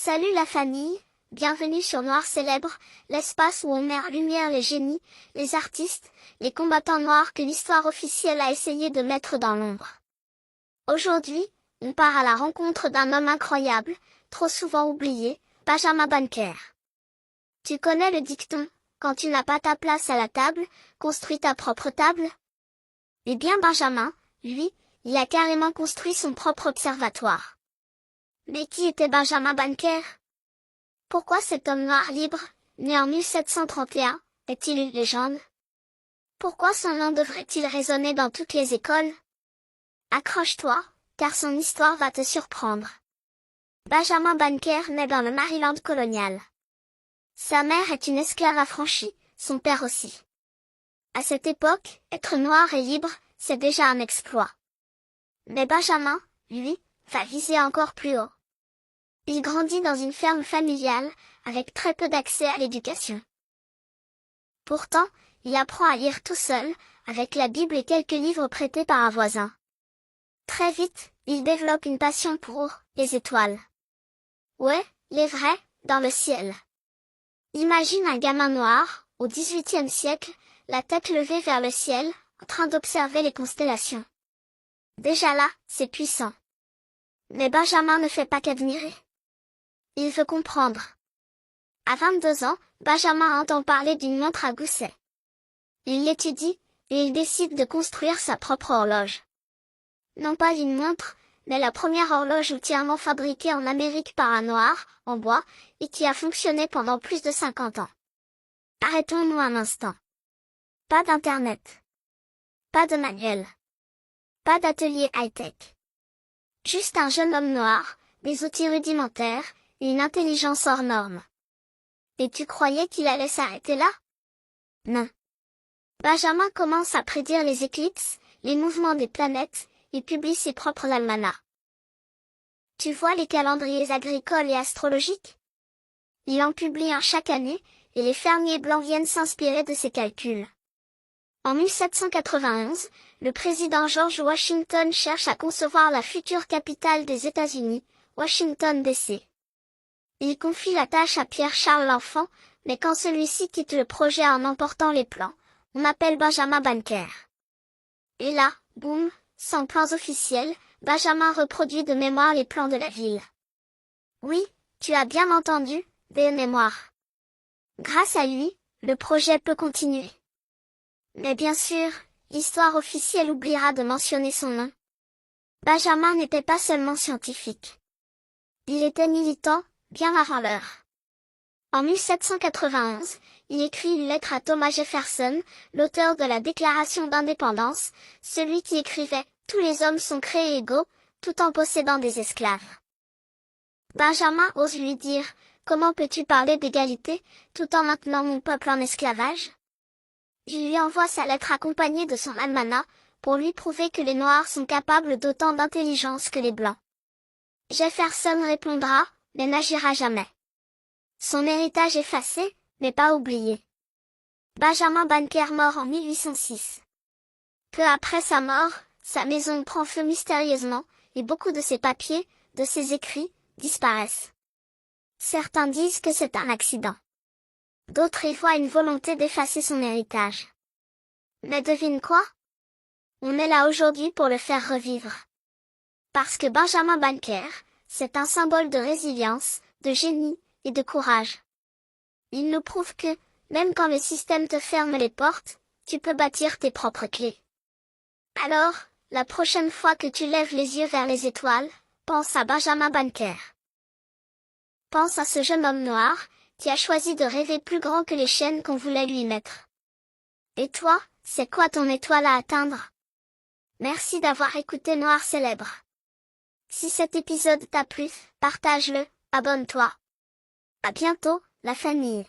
Salut la famille, bienvenue sur Noir Célèbre, l'espace où on met en lumière les génies, les artistes, les combattants noirs que l'histoire officielle a essayé de mettre dans l'ombre. Aujourd'hui, on part à la rencontre d'un homme incroyable, trop souvent oublié, Benjamin Banneker. Tu connais le dicton, quand tu n'as pas ta place à la table, construis ta propre table? Eh bien Benjamin, lui, il a carrément construit son propre observatoire. Mais qui était Benjamin Banneker? Pourquoi cet homme noir libre, né en 1731, est-il une légende? Pourquoi son nom devrait-il résonner dans toutes les écoles? Accroche-toi, car son histoire va te surprendre. Benjamin Banneker naît dans le Maryland colonial. Sa mère est une esclave affranchie, son père aussi. À cette époque, être noir et libre, c'est déjà un exploit. Mais Benjamin, lui, va viser encore plus haut. Il grandit dans une ferme familiale, avec très peu d'accès à l'éducation. Pourtant, il apprend à lire tout seul, avec la Bible et quelques livres prêtés par un voisin. Très vite, il développe une passion pour les étoiles. Ouais, les vraies, dans le ciel. Imagine un gamin noir, au XVIIIe siècle, la tête levée vers le ciel, en train d'observer les constellations. Déjà là, c'est puissant. Mais Benjamin ne fait pas qu'admirer. Il veut comprendre. À 22 ans, Benjamin entend parler d'une montre à gousset. Il l'étudie, et il décide de construire sa propre horloge. Non pas une montre, mais la première horloge entièrement fabriquée en Amérique par un noir, en bois, et qui a fonctionné pendant plus de 50 ans. Arrêtons-nous un instant. Pas d'internet. Pas de manuel. Pas d'atelier high-tech. Juste un jeune homme noir, des outils rudimentaires, et une intelligence hors norme. Et tu croyais qu'il allait s'arrêter là? Non. Benjamin commence à prédire les éclipses, les mouvements des planètes, et publie ses propres almanachs. Tu vois les calendriers agricoles et astrologiques? Il en publie un chaque année, et les fermiers blancs viennent s'inspirer de ses calculs. En 1791, le président George Washington cherche à concevoir la future capitale des États-Unis, Washington D.C. Il confie la tâche à Pierre-Charles l'Enfant, mais quand celui-ci quitte le projet en emportant les plans, on appelle Benjamin Banneker. Et là, boum, sans plans officiels, Benjamin reproduit de mémoire les plans de la ville. Oui, tu as bien entendu, des mémoires. Grâce à lui, le projet peut continuer. Mais bien sûr, l'histoire officielle oubliera de mentionner son nom. Benjamin n'était pas seulement scientifique. Il était militant, bien avant l'heure. En 1791, il écrit une lettre à Thomas Jefferson, l'auteur de la Déclaration d'indépendance, celui qui écrivait « Tous les hommes sont créés égaux, tout en possédant des esclaves ». Benjamin ose lui dire « Comment peux-tu parler d'égalité, tout en maintenant mon peuple en esclavage ?» Il lui envoie sa lettre accompagnée de son almanach, pour lui prouver que les Noirs sont capables d'autant d'intelligence que les Blancs. Jefferson répondra, mais n'agira jamais. Son héritage effacé, mais pas oublié. Benjamin Banneker mort en 1806. Peu après sa mort, sa maison prend feu mystérieusement, et beaucoup de ses papiers, de ses écrits, disparaissent. Certains disent que c'est un accident. D'autres y voient une volonté d'effacer son héritage. Mais devine quoi? On est là aujourd'hui pour le faire revivre. Parce que Benjamin Banneker, c'est un symbole de résilience, de génie, et de courage. Il nous prouve que, même quand le système te ferme les portes, tu peux bâtir tes propres clés. Alors, la prochaine fois que tu lèves les yeux vers les étoiles, pense à Benjamin Banneker. Pense à ce jeune homme noir, qui a choisi de rêver plus grand que les chaînes qu'on voulait lui mettre. Et toi, c'est quoi ton étoile à atteindre? Merci d'avoir écouté Noir Célèbre. Si cet épisode t'a plu, partage-le, abonne-toi. À bientôt, la famille.